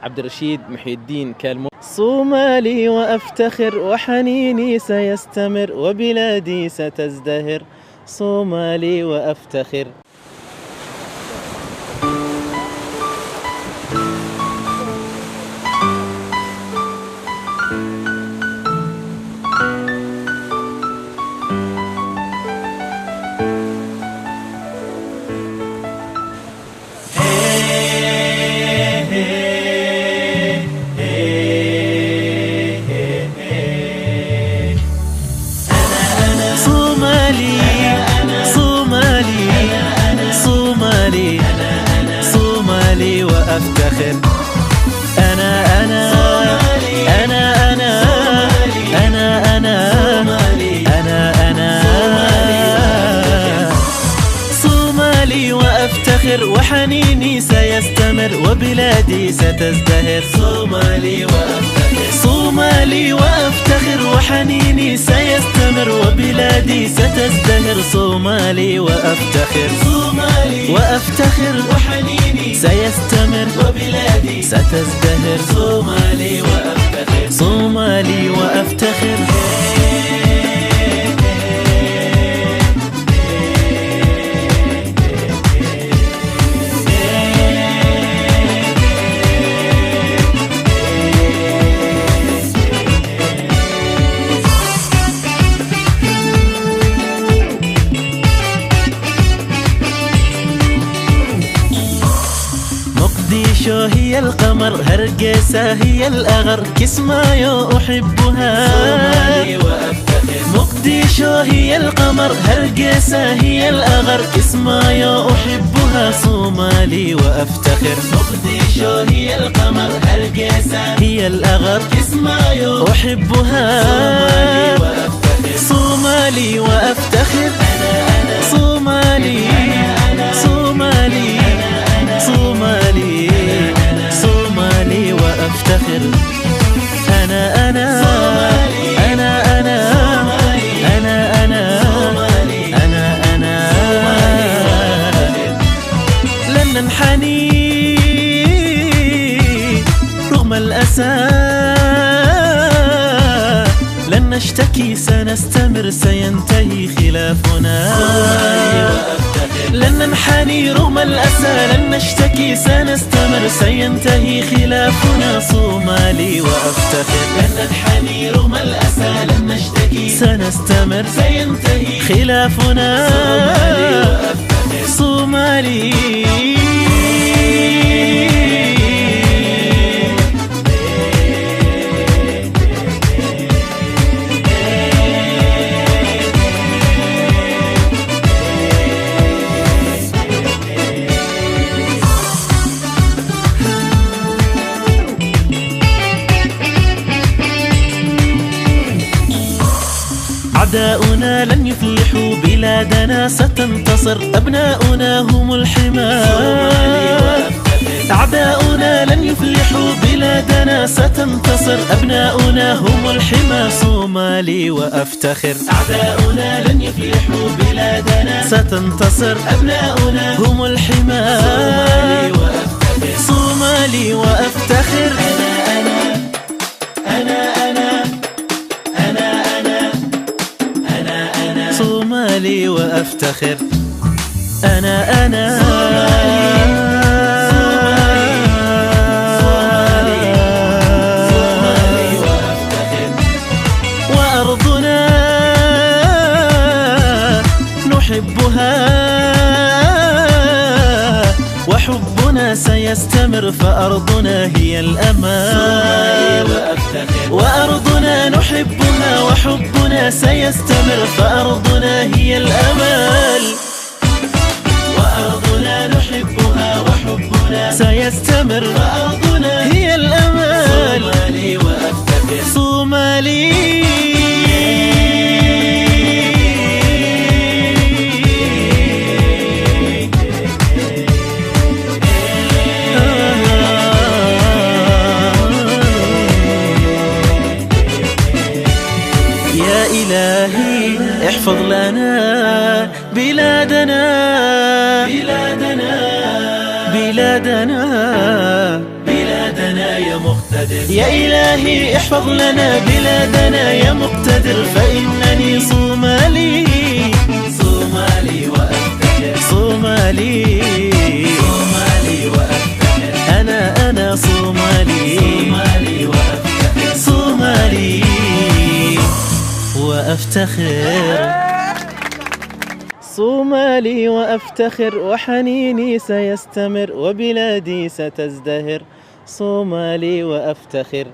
عبد الرشيد محي الدين كالمو. صومالي وأفتخر وحنيني سيستمر وبلادي ستزدهر. صومالي وأفتخر. صومالي وأفتخر. أنا أنا أنا أنا أنا أنا أنا صومالي وأفتخر وحنيني سيستمر وبلادي ستزدهر. صومالي وأفتخر. صومالي وأفتخر وحنيني سيستمر وبلادي ستزدهر. صومالي وأفتخر. صومالي وأفتخر وحنيني سيستمر وبلادي ستزدهر. صومالي وأفتخر. صومالي وأفتخر. مقديشو هي القمر، هرقيسة هي الأغر، كسمايو أحبها. صومالي وأفتخر. مقديشو هي القمر، هرقيسة هي الأغر، كسمايو أحبها. صومالي وأفتخر. مقديشو هي القمر، هرقيسة هي الأغر، كسمايو أحبها. صومالي وأفتخر. صومالي وأفتخر. صومالي صومالي صومالي صومالي وأفتخر. أنا أنا أنا أنا أنا أنا أنا لن ننحني رغم الأسى، لن نشتكي سنستمر سينتهي خلافنا. لن ننحني رغم الأسى، لن نشتكي سنستمر سينتهي خلافنا. صومالي وأفتخر. لن ننحني رغم الأسى، لن نشتكي سنستمر سينتهي خلافنا. صومالي وأفتخر. صومالي أعداؤنا لن يفلحوا، بلادنا ستنتصر، أبناؤنا هم الحمى. أعداؤنا لن يفلحوا، بلادنا ستنتصر، أبناؤنا هم الحمى. صومالي وأفتخر. أعداؤنا لن يفلحوا، بلادنا ستنتصر، أبناؤنا هم الحمى. صومالي وأفتخر. صومالي وأفتخر. صومالي وأفتخر. أنا أنا صومالي وأفتخر. وأرضنا نحبها، وحبنا سيستمر، فأرضنا هي الأمان. وأرضنا نحبها، وحبنا سيستمر، فأرضنا هي الأمل. وأرضنا نحبها، وحبنا سيستمر، فأرضنا هي الأمل. صومالي وأفتخر. صومالي إلهي احفظ لنا بلادنا بلادنا بلادنا بلادنا. بلادنا يا مقتدر. يا إلهي احفظ لنا بلادنا يا مقتدر، فإنني صومالي صومالي وأفتخر صومالي صومالي وأفتخر. أنا صومالي صومالي وأفتخر صومالي وأفتخر. صومالي وأفتخر وحنيني سيستمر وبلادي ستزدهر. صومالي وأفتخر.